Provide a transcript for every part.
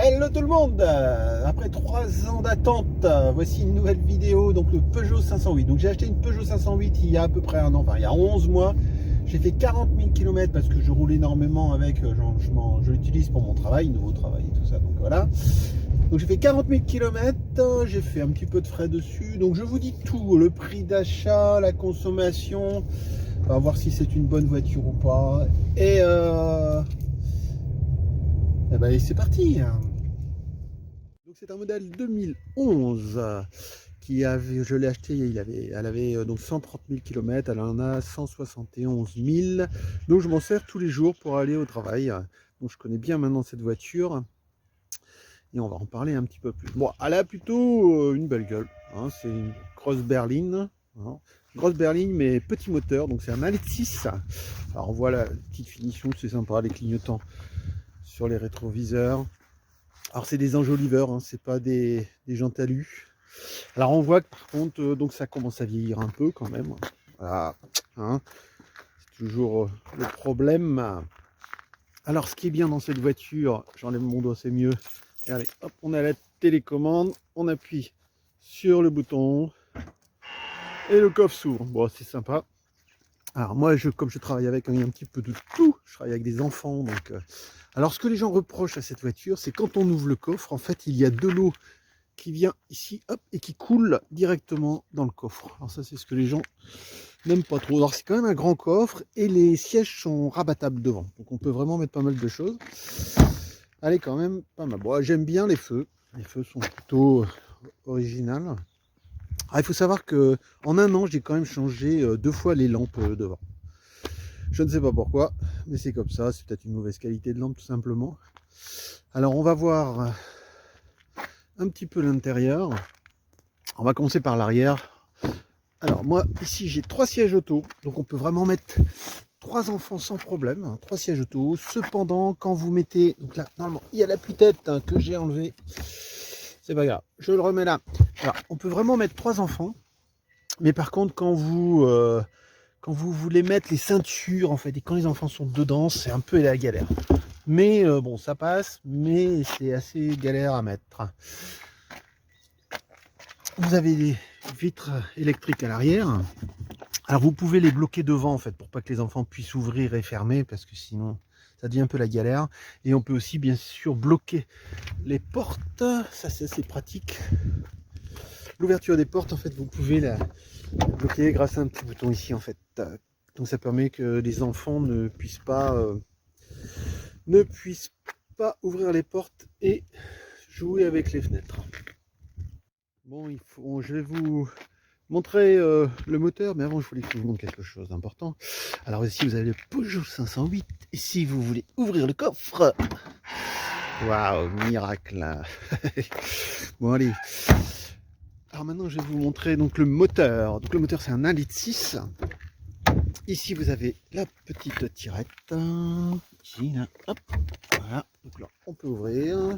Hello tout le monde. Après 3 ans d'attente, voici une nouvelle vidéo, donc le Peugeot 508. Donc j'ai acheté une Peugeot 508 il y a à peu près un an, enfin il y a 11 mois. J'ai fait 40 000 km parce que je roule énormément avec, je l'utilise pour mon travail, nouveau travail et tout ça, donc voilà. Donc j'ai fait 40 000 km, j'ai fait un petit peu de frais dessus, donc je vous dis tout, le prix d'achat, la consommation, on va voir si c'est une bonne voiture ou pas. Et ben, c'est parti. Donc c'est un modèle 2011 qui avait, je l'ai acheté, elle avait donc 130 000 km, elle en a 171 000. Donc je m'en sers tous les jours pour aller au travail. Donc je connais bien maintenant cette voiture et on va en parler un petit peu plus. Bon, elle a plutôt une belle gueule, hein. C'est une grosse berline, hein. Grosse berline mais petit moteur, donc c'est un 1,6 L. Alors on voit la petite finition, c'est sympa, les clignotants sur les rétroviseurs. Alors c'est des enjoliveurs, hein, c'est pas des gens talus. Alors on voit que par contre, donc ça commence à vieillir un peu quand même. Voilà, hein, c'est toujours le problème. Alors ce qui est bien dans cette voiture, j'enlève mon doigt, c'est mieux. Regardez, hop, on a la télécommande, on appuie sur le bouton et le coffre s'ouvre. Bon, c'est sympa. Alors moi, comme je travaille avec un petit peu de tout, je travaille avec des enfants, donc... Alors ce que les gens reprochent à cette voiture, c'est quand on ouvre le coffre, en fait, il y a de l'eau qui vient ici, hop, et qui coule directement dans le coffre. Alors ça, c'est ce que les gens n'aiment pas trop. Alors c'est quand même un grand coffre, et les sièges sont rabattables devant, donc on peut vraiment mettre pas mal de choses. Elle est quand même pas mal. Bon, j'aime bien les feux sont plutôt originales. Alors, il faut savoir que en un an, j'ai quand même changé 2 fois les lampes devant. Je ne sais pas pourquoi, mais c'est comme ça. C'est peut-être une mauvaise qualité de lampe tout simplement. Alors on va voir un petit peu l'intérieur. On va commencer par l'arrière. Alors moi ici j'ai 3 sièges auto, donc on peut vraiment mettre 3 enfants sans problème, hein, 3 sièges auto. Cependant quand vous mettez, donc là normalement il y a l'appui-tête que j'ai enlevé. C'est pas grave, je le remets là. Alors, on peut vraiment mettre 3 enfants, mais par contre, quand vous voulez mettre les ceintures, en fait, et quand les enfants sont dedans, c'est un peu la galère. Mais bon, ça passe, mais c'est assez galère à mettre. Vous avez des vitres électriques à l'arrière. Alors, vous pouvez les bloquer devant, en fait, pour pas que les enfants puissent ouvrir et fermer, parce que sinon... ça devient un peu la galère. Et on peut aussi bien sûr bloquer les portes. Ça c'est assez pratique. L'ouverture des portes, en fait, vous pouvez la bloquer grâce à un petit bouton ici, en fait. Donc ça permet que les enfants ne puissent pas ouvrir les portes et jouer avec les fenêtres. Bon, je vais vous montrer le moteur, mais avant je voulais que je vous montre quelque chose d'important. Alors ici vous avez le Peugeot 508, et si vous voulez ouvrir le coffre, waouh, miracle. Bon allez, alors maintenant je vais vous montrer donc le moteur. Donc le moteur c'est un 1,6 L. Ici vous avez la petite tirette, ici là, hop, voilà, donc là on peut ouvrir.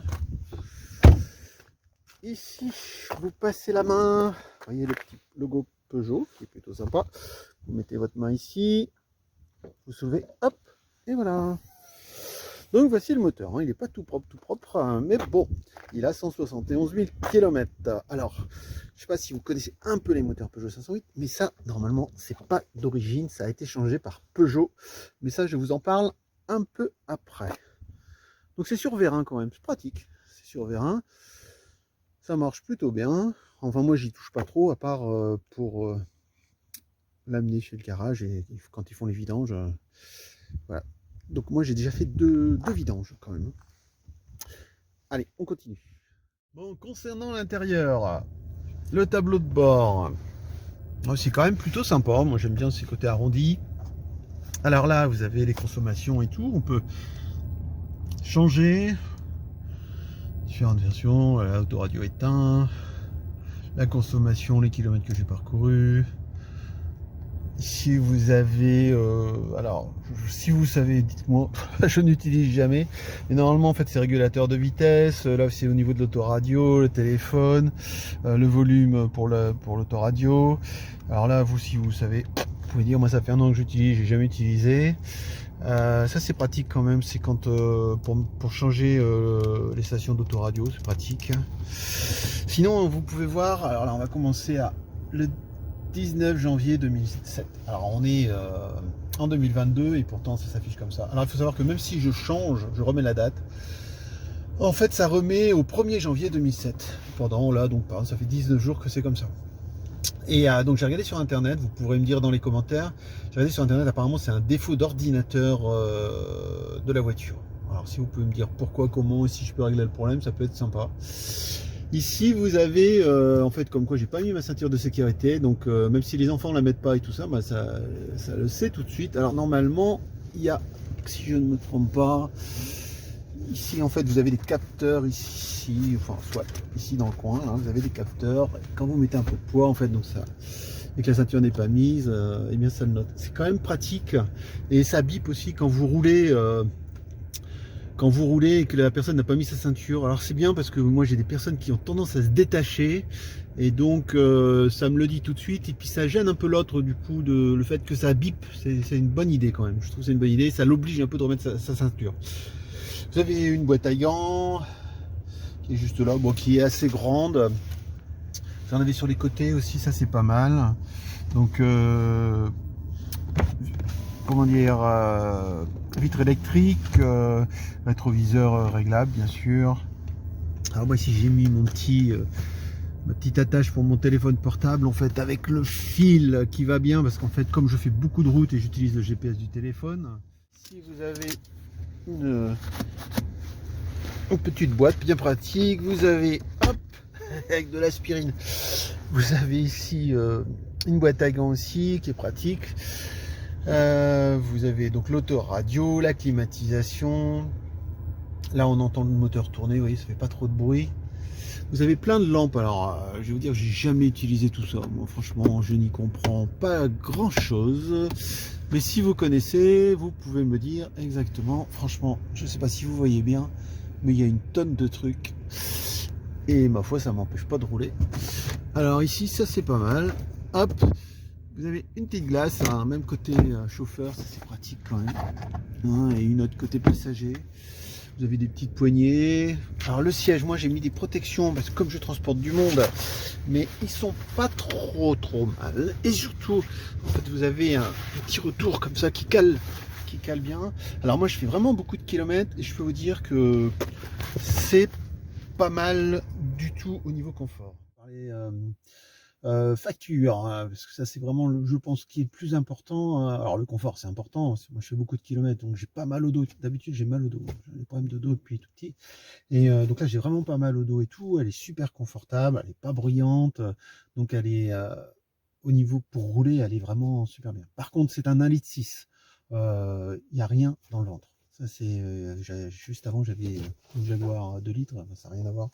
Ici, vous passez la main, vous voyez le petit logo Peugeot qui est plutôt sympa. Vous mettez votre main ici, vous soulevez, hop, et voilà. Donc voici le moteur, hein. Il n'est pas tout propre, hein, mais bon, il a 171 000 km. Alors, je ne sais pas si vous connaissez un peu les moteurs Peugeot 508, mais ça, normalement, c'est pas d'origine, ça a été changé par Peugeot. Mais ça, je vous en parle un peu après. Donc c'est sur vérin quand même, c'est pratique, c'est sur vérin. Ça marche plutôt bien. Enfin moi j'y touche pas trop à part pour l'amener chez le garage et quand ils font les vidanges. Voilà. Donc moi j'ai déjà fait deux vidanges quand même. Allez, on continue. Bon, concernant l'intérieur, le tableau de bord, c'est quand même plutôt sympa. Moi j'aime bien ces côtés arrondis. Alors là vous avez les consommations et tout. On peut changer différentes versions. L'autoradio éteint, la consommation, les kilomètres que j'ai parcourus. Ici vous avez alors si vous savez, dites-moi. Je n'utilise jamais, mais normalement en fait c'est régulateur de vitesse. Là c'est au niveau de l'autoradio, le téléphone, le volume pour l'autoradio. Alors là vous, si vous savez, vous pouvez dire, moi ça fait un an que j'utilise, j'ai jamais utilisé. Ça c'est pratique quand même, c'est quand pour changer les stations d'autoradio, c'est pratique. Sinon vous pouvez voir, alors là on va commencer à le 19 janvier 2007. Alors on est en 2022 et pourtant ça s'affiche comme ça. Alors il faut savoir que même si je change, je remets la date, en fait ça remet au 1er janvier 2007. Pendant là, donc par exemple, ça fait 19 jours que c'est comme ça. Et donc j'ai regardé sur internet, vous pourrez me dire dans les commentaires, j'ai regardé sur internet, apparemment c'est un défaut d'ordinateur de la voiture. Alors si vous pouvez me dire pourquoi, comment, et si je peux régler le problème, ça peut être sympa. Ici vous avez, en fait comme quoi j'ai pas mis ma ceinture de sécurité, donc même si les enfants la mettent pas et tout ça, bah, ça le sait tout de suite. Alors normalement, il y a, si je ne me trompe pas, ici en fait vous avez des capteurs ici, enfin soit ici dans le coin, là, vous avez des capteurs. Quand vous mettez un peu de poids en fait, donc ça, et que la ceinture n'est pas mise, et bien ça le note. C'est quand même pratique et ça bip aussi quand vous roulez. Quand vous roulez et que la personne n'a pas mis sa ceinture, alors c'est bien parce que moi j'ai des personnes qui ont tendance à se détacher et donc ça me le dit tout de suite et puis ça gêne un peu l'autre du coup le fait que ça bip, c'est une bonne idée quand même, je trouve que c'est une bonne idée, ça l'oblige un peu de remettre sa ceinture. Vous avez une boîte à gants qui est juste là, bon, qui est assez grande, vous en avez sur les côtés aussi, ça c'est pas mal, donc comment dire, vitre électrique, rétroviseur réglable bien sûr. Alors moi ici j'ai mis mon petit ma petite attache pour mon téléphone portable en fait avec le fil qui va bien parce qu'en fait comme je fais beaucoup de routes et j'utilise le GPS du téléphone. Si vous avez une petite boîte bien pratique, vous avez hop avec de l'aspirine, vous avez ici une boîte à gants aussi qui est pratique. Vous avez donc l'autoradio, la climatisation. Là on entend le moteur tourner, vous voyez, ça fait pas trop de bruit. Vous avez plein de lampes. Alors je vais vous dire, j'ai jamais utilisé tout ça. Moi franchement je n'y comprends pas grand chose. Mais si vous connaissez, vous pouvez me dire exactement. Franchement, je sais pas si vous voyez bien, mais il y a une tonne de trucs. Et ma foi ça m'empêche pas de rouler. Alors ici ça c'est pas mal. Hop. Vous avez une petite glace, hein, même côté chauffeur, ça c'est pratique quand même, hein, et une autre côté passager. Vous avez des petites poignées. Alors le siège, moi j'ai mis des protections parce que comme je transporte du monde, mais ils sont pas trop mal. Et surtout, en fait, vous avez un petit retour comme ça qui cale bien. Alors moi je fais vraiment beaucoup de kilomètres et je peux vous dire que c'est pas mal du tout au niveau confort. Facture, hein, parce que ça c'est vraiment je pense qui est le plus important. Alors le confort c'est important, moi je fais beaucoup de kilomètres donc j'ai pas mal au dos, d'habitude j'ai mal au dos, j'ai des problèmes de dos depuis tout petit et donc là j'ai vraiment pas mal au dos et tout, elle est super confortable, elle est pas bruyante, donc elle est au niveau pour rouler elle est vraiment super bien. Par contre c'est un 1,6 litre, il n'y a rien dans le ventre. Ça c'est juste avant j'avais une Jaguar 2 litres, ça n'a rien à voir,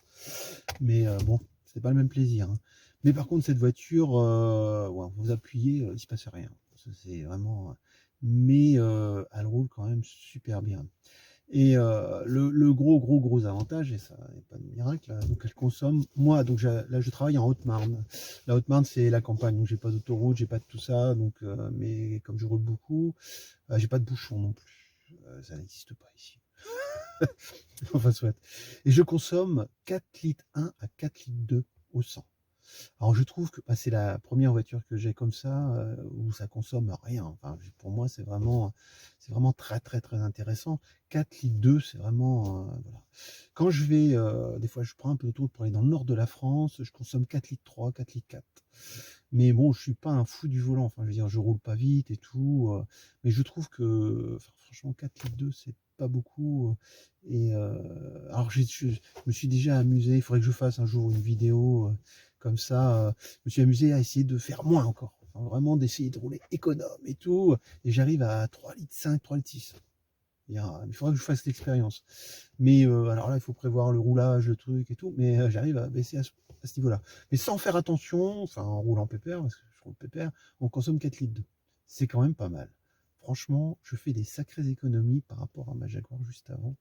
mais bon c'est pas le même plaisir, hein. Mais par contre, cette voiture, ouais, vous appuyez, il se passe rien. C'est vraiment. Mais elle roule quand même super bien. Et le gros avantage, et ça n'est pas de miracle, là, donc elle consomme. Moi, donc là, je travaille en Haute-Marne. La Haute-Marne, c'est la campagne, donc j'ai pas d'autoroute, j'ai pas de tout ça. Donc, mais comme je roule beaucoup, j'ai pas de bouchon non plus. Ça n'existe pas ici. Enfin, soit. Et je consomme 4 litres 1 à 4 litres 2 au 100. Alors je trouve que c'est la première voiture que j'ai comme ça où ça consomme rien. Enfin, pour moi c'est vraiment très intéressant. 4 litres 2 c'est vraiment voilà. Quand je vais des fois je prends un peu d'autoroute pour aller dans le nord de la France, je consomme 4 litres 3, 4 litres 4. Mais bon, je suis pas un fou du volant. Enfin, je veux dire, je roule pas vite et tout, mais je trouve que franchement 4 litres 2 c'est pas beaucoup. Et alors je me suis déjà amusé. Il faudrait que je fasse un jour une vidéo. Comme ça, je me suis amusé à essayer de faire moins encore. Enfin, vraiment d'essayer de rouler économe et tout. Et j'arrive à 3 litres 5, 3 litres 6. Il faudra que je fasse l'expérience. Mais alors là, il faut prévoir le roulage, le truc et tout. Mais j'arrive à baisser à ce niveau-là. Mais sans faire attention, enfin en roulant pépère, parce que je roule pépère, on consomme 4 litres 2. C'est quand même pas mal. Franchement, je fais des sacrées économies par rapport à ma Jaguar juste avant,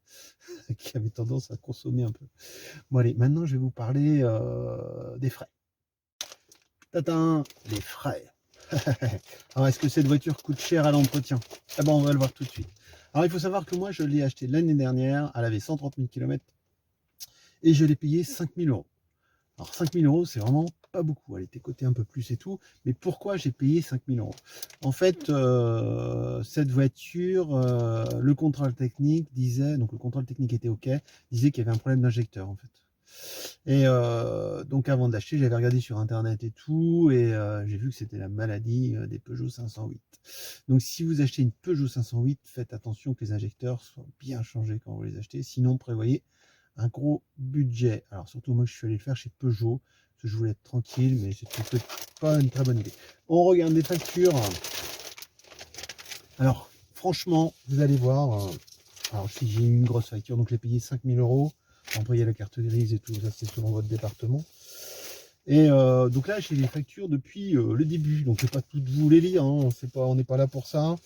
qui avait tendance à consommer un peu. Bon allez, maintenant je vais vous parler des frais. Tadam, les frais. Alors est-ce que cette voiture coûte cher à l'entretien? Ah ben on va le voir tout de suite. Alors il faut savoir que moi je l'ai acheté l'année dernière, elle avait 130 000 km et je l'ai payé 5 000 euros. Alors 5 000 euros, c'est vraiment pas beaucoup. Elle était cotée un peu plus et tout. Mais pourquoi j'ai payé 5 000 euros? En fait, cette voiture, le contrôle technique disait, donc le contrôle technique était OK, disait qu'il y avait un problème d'injecteur en fait. Et donc avant d'acheter, j'avais regardé sur internet et tout, et j'ai vu que c'était la maladie des Peugeot 508. Donc si vous achetez une Peugeot 508, faites attention que les injecteurs soient bien changés quand vous les achetez, sinon prévoyez un gros budget. Alors surtout moi je suis allé le faire chez Peugeot, parce que je voulais être tranquille, mais c'était peut-être pas une très bonne idée. On regarde les factures. Alors franchement, vous allez voir, alors si j'ai eu une grosse facture, donc j'ai payé 5 000 euros. Après il y a la carte grise et tout, ça c'est selon votre département. Et donc là j'ai les factures depuis le début, donc je ne vais pas toutes vous les lire, hein, on n'est pas là pour ça.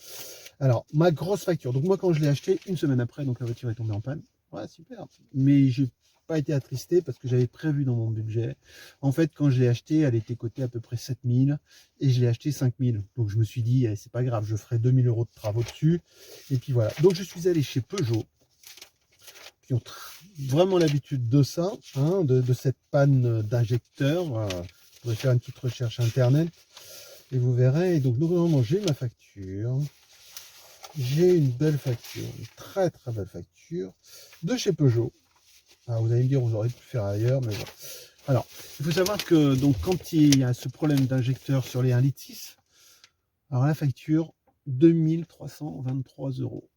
Alors ma grosse facture, donc moi quand je l'ai acheté, une semaine après, donc la voiture est tombée en panne. Ouais, super. Mais je n'ai pas été attristé parce que j'avais prévu dans mon budget. En fait, quand je l'ai acheté, elle était cotée à peu près 7 000 et je l'ai acheté 5 000. Donc je me suis dit, eh, c'est pas grave, je ferai 2 000 euros de travaux dessus. Et puis voilà. Donc je suis allé chez Peugeot, qui ont vraiment l'habitude de ça, hein, de cette panne d'injecteur. Vous pourrez faire une petite recherche internet et vous verrez. Et donc normalement, j'ai ma facture. J'ai une belle facture, une très très belle facture de chez Peugeot. Alors vous allez me dire, vous auriez pu faire ailleurs, mais bon. Alors, il faut savoir que donc quand il y a ce problème d'injecteur sur les 1,6 litre, alors la facture, 2323 euros.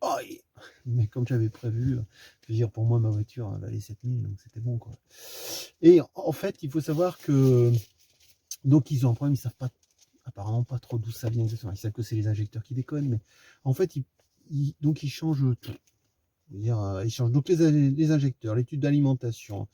Oh, mais comme j'avais prévu, je veux dire, pour moi, ma voiture elle valait 7000, donc c'était bon, quoi. Et en fait, il faut savoir que donc ils ont un problème, ils savent pas, apparemment pas trop d'où ça vient exactement. Ils savent que c'est les injecteurs qui déconnent, mais en fait, donc ils changent tout. Ils changent donc les injecteurs, l'étude d'alimentation,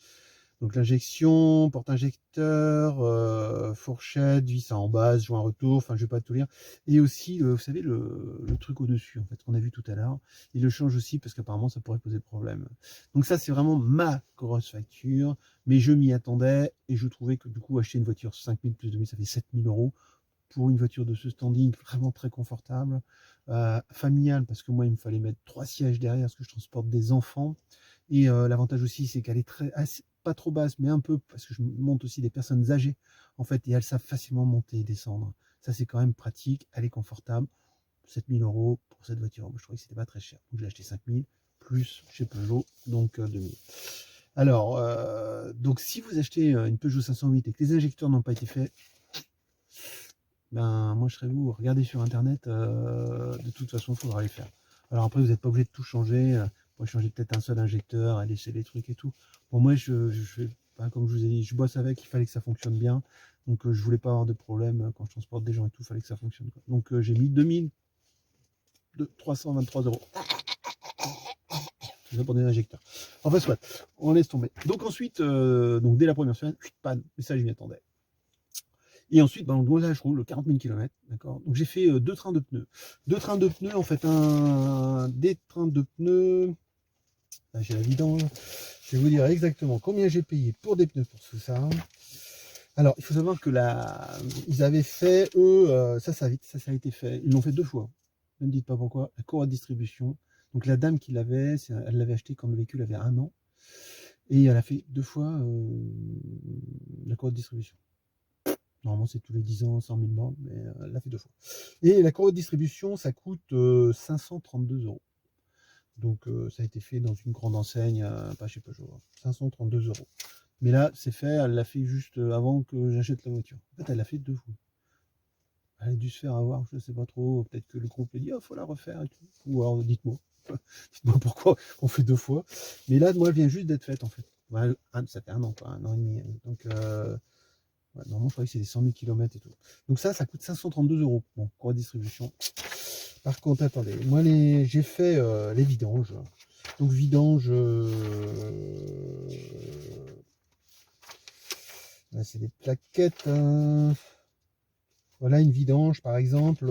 donc l'injection, porte-injecteur, fourchette, vis en base, joint retour, enfin je vais pas tout lire. Et aussi, vous savez, le truc au-dessus, en fait, qu'on a vu tout à l'heure. Il le change aussi parce qu'apparemment ça pourrait poser problème. Donc ça, c'est vraiment ma grosse facture, mais je m'y attendais et je trouvais que du coup, acheter une voiture 5 000 plus 2 000, ça fait 7 000 euros. Pour une voiture de ce standing, vraiment très confortable, familiale, parce que moi il me fallait mettre 3 sièges derrière parce que je transporte des enfants. Et l'avantage aussi, c'est qu'elle est pas trop basse, mais un peu, parce que je monte aussi des personnes âgées, en fait, et elles savent facilement monter et descendre. Ça, c'est quand même pratique, elle est confortable. 7 000 euros pour cette voiture. Moi, je trouvais que c'était pas très cher. Donc, je l'ai acheté 5 000, plus chez Peugeot, donc 2 000. Alors, donc si vous achetez une Peugeot 508 et que les injecteurs n'ont pas été faits, ben moi je serais vous, regardez sur internet, de toute façon il faudra les faire. Alors après vous n'êtes pas obligé de tout changer, vous pouvez changer peut-être un seul injecteur, laisser les trucs et tout. Bon moi je fais, ben, comme je vous ai dit, je bosse avec, il fallait que ça fonctionne bien, donc je voulais pas avoir de problème quand je transporte des gens et tout, il fallait que ça fonctionne, quoi. Donc j'ai mis 2323 euros. C'est ça pour des injecteurs. Enfin soit, on laisse tomber. Donc ensuite, donc dès la première semaine, panne, mais ça je m'y attendais. Et ensuite, ben, donc là, je roule 40 000 km, d'accord. Donc j'ai fait 2 trains de pneus. 2 trains de pneus, en fait, des trains de pneus. Là, j'ai la vidange. Je vais vous dire exactement combien j'ai payé pour des pneus pour tout ça. Alors, il faut savoir que ils avaient fait, eux, ça a été fait. Ils l'ont fait 2 fois. Ne me dites pas pourquoi. La courroie de distribution. Donc la dame qui l'avait, elle l'avait acheté quand le véhicule avait 1 an. Et elle a fait 2 fois la courroie de distribution. Normalement, c'est tous les 10 ans, 100 000 bornes, mais elle l'a fait 2 fois. Et la courroie de distribution, ça coûte 532 euros. Donc, ça a été fait dans une grande enseigne, pas chez Peugeot, 532 euros. Mais là, c'est fait, elle l'a fait juste avant que j'achète la voiture. En fait, elle l'a fait 2 fois. Elle a dû se faire avoir, je ne sais pas trop. Peut-être que le groupe a dit, oh, faut la refaire et tout. Ou alors, dites-moi. Dites-moi pourquoi on fait 2 fois. Mais là, moi, elle vient juste d'être faite, en fait. Ouais, ça fait 1 an, quoi, 1 an et demi. Donc, ouais, normalement, je croyais que c'était 100 000 km et tout. Donc ça coûte 532 euros. Bon, courroie de distribution. Par contre, attendez, moi j'ai fait les vidanges. Donc vidange, là c'est des plaquettes. Voilà une vidange par exemple.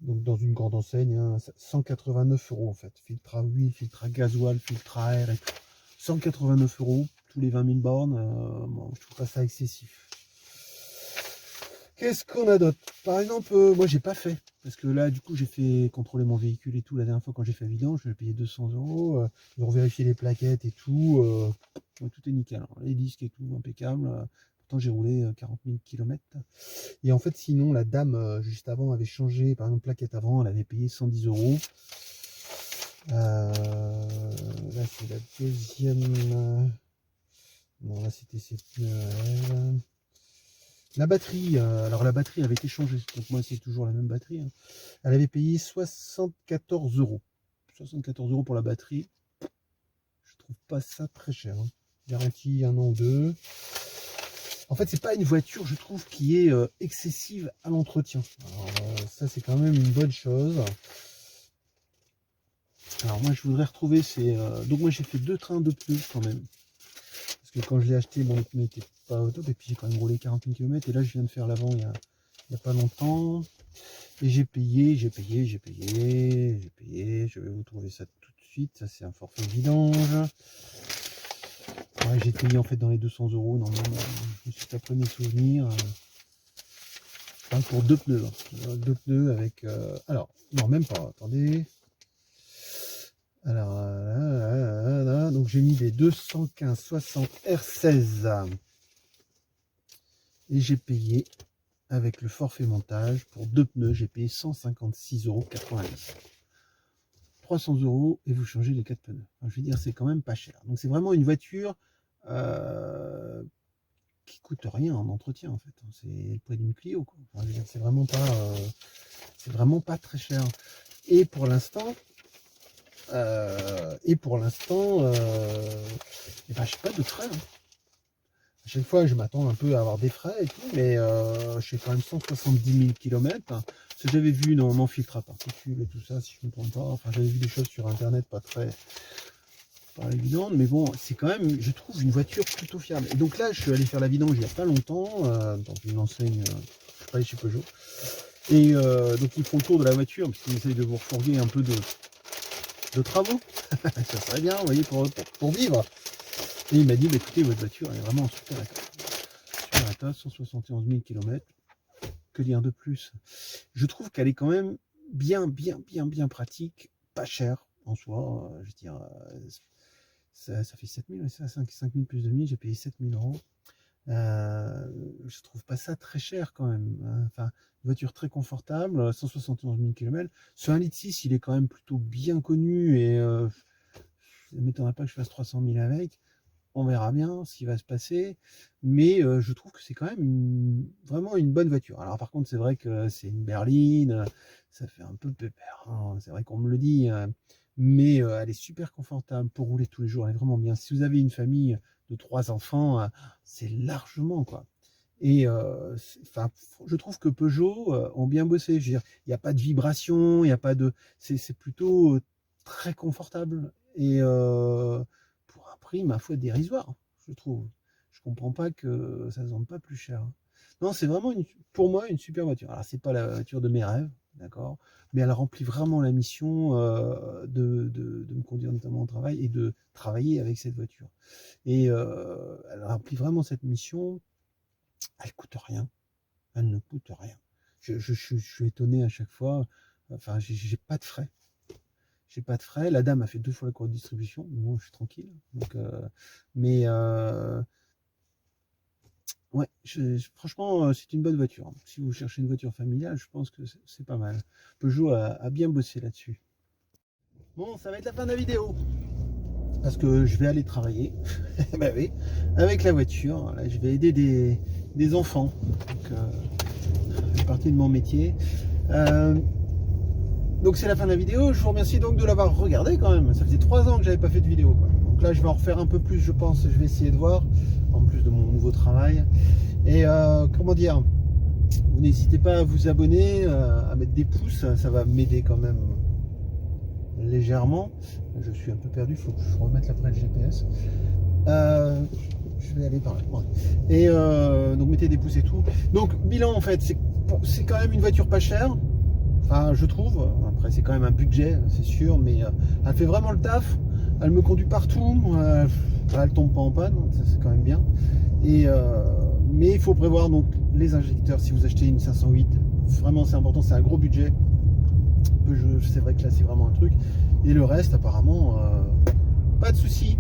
Donc dans une grande enseigne, hein, 189 euros en fait. Filtre à huile, filtre à gasoil, filtre à air et tout. 189 euros tous les 20 000 bornes. Bon, je trouve pas ça excessif. Qu'est-ce qu'on a d'autre? Par exemple, moi j'ai pas fait. Parce que là, du coup, j'ai fait contrôler mon véhicule et tout. La dernière fois, quand j'ai fait vidange, je vais payer 200 €. Ils ont vérifié les plaquettes et tout. Tout est nickel, hein. Les disques et tout, impeccable. Pourtant, j'ai roulé 40 000 km. Et en fait, sinon, la dame, juste avant, avait changé, par exemple, plaquette avant, elle avait payé 110 €. Là, c'est la deuxième. Non, là, c'était ses pneus à elle. La batterie, alors la batterie avait été changée, donc moi c'est toujours la même batterie, hein. Elle avait payé 74 €. 74 € pour la batterie. Je trouve pas ça très cher, hein. Garantie 1 an ou 2. En fait, c'est pas une voiture, je trouve, qui est excessive à l'entretien. Ça, c'est quand même une bonne chose. Alors moi, je voudrais retrouver ces... Donc moi, j'ai fait 2 trains de pneus quand même. Parce que quand je l'ai acheté, mon pneu n'était pas au top. Et puis j'ai quand même roulé 40 000 km. Et là, je viens de faire l'avant il y a pas longtemps. Et j'ai payé. Je vais vous trouver ça tout de suite. Ça, c'est un forfait vidange. Ouais, j'ai payé en fait dans les 200 € normalement. Je me suis tapé mes souvenirs. Enfin, pour 2 pneus. Hein. 2 pneus avec... alors, non, même pas. Attendez. Alors, là, donc j'ai mis les 215/60 R16 et j'ai payé avec le forfait montage pour 2 pneus, j'ai payé 156,90 €. 300 € et vous changez les 4 pneus. Enfin, je veux dire, c'est quand même pas cher. Donc c'est vraiment une voiture qui coûte rien en entretien en fait. C'est le prix d'une Clio, quoi. Enfin, c'est vraiment pas très cher. Et pour l'instant. Et ben, j'ai pas de frais, hein. À chaque fois, je m'attends un peu à avoir des frais et tout, mais je fais quand même 170 000 km. Ce que j'avais vu dans mon filtre à particules et tout ça, si je ne me trompe pas. Enfin, j'avais vu des choses sur internet pas évidentes, mais bon, c'est quand même, je trouve, une voiture plutôt fiable. Et donc là, je suis allé faire la vidange il n'y a pas longtemps, dans une enseigne, je sais pas, chez Peugeot. Et donc ils font le tour de la voiture parce qu'ils essayent de vous refourguer un peu de travaux. Ça serait bien, vous voyez, pour vivre. Et il m'a dit, bah, écoutez, votre voiture elle est vraiment en super état. Super état, 171 000 km. Que dire de plus? Je trouve qu'elle est quand même bien pratique, pas chère en soi. Je veux dire, ça fait 7 000, ça, 5 000 plus 2 000, j'ai payé 7 000 €. Je trouve pas ça très cher quand même. Enfin, une voiture très confortable, 171 000 km. Ce 1,6 litre, il est quand même plutôt bien connu et ça ne m'étonnerait pas que je fasse 300 000 avec. On verra bien ce qui va se passer, mais je trouve que c'est quand même vraiment une bonne voiture. Alors par contre, c'est vrai que c'est une berline, ça fait un peu pépère, hein, c'est vrai qu'on me le dit, mais elle est super confortable pour rouler tous les jours, elle est vraiment bien. Si vous avez une famille de 3 enfants, c'est largement, quoi. Et enfin, je trouve que Peugeot ont bien bossé. Je veux dire, il n'y a pas de vibration, il n'y a pas de... C'est plutôt très confortable. Et pour un prix, ma foi, dérisoire, je trouve. Je comprends pas que ça ne se vende pas plus cher. Non, c'est vraiment, pour moi, une super voiture. Alors, c'est pas la voiture de mes rêves, d'accord, mais elle remplit vraiment la mission de me conduire notamment au travail et de travailler avec cette voiture. Et elle remplit vraiment cette mission. Elle coûte rien. Elle ne coûte rien. Je suis étonné à chaque fois. Enfin, j'ai pas de frais. J'ai pas de frais. La dame a fait 2 fois la courbe de distribution. Moi, je suis tranquille. Donc, mais ouais, franchement, c'est une bonne voiture. Si vous cherchez une voiture familiale, je pense que c'est pas mal. Peugeot a bien bossé là-dessus. Bon, ça va être la fin de la vidéo. Parce que je vais aller travailler. Bah oui, avec la voiture. Là, je vais aider des enfants. Donc, c'est partie de mon métier. Donc c'est la fin de la vidéo. Je vous remercie donc de l'avoir regardé quand même. Ça faisait 3 ans que j'avais pas fait de vidéo, quoi. Donc là, je vais en refaire un peu plus, je pense. Je vais essayer de voir, en plus de mon nouveau travail. Et comment dire, vous n'hésitez pas à vous abonner, à mettre des pouces. Ça va m'aider quand même légèrement. Je suis un peu perdu, il faut que je remette après le GPS. Je vais aller par là. Ouais. Et donc mettez des pouces et tout. Donc bilan, en fait, c'est quand même une voiture pas chère. Enfin, je trouve. Après, c'est quand même un budget, c'est sûr, mais elle fait vraiment le taf. Elle me conduit partout. Elle tombe pas en panne, ça c'est quand même bien. Et Mais il faut prévoir donc les injecteurs si vous achetez une 508. Vraiment, c'est important, c'est un gros budget. C'est vrai que là, c'est vraiment un truc. Et le reste, apparemment, pas de souci.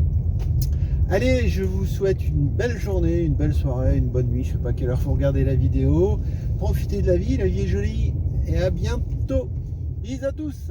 Allez, je vous souhaite une belle journée, une belle soirée, une bonne nuit. Je sais pas à quelle heure faut regarder la vidéo. Profitez de la vie est jolie. Et à bientôt. Bisous à tous.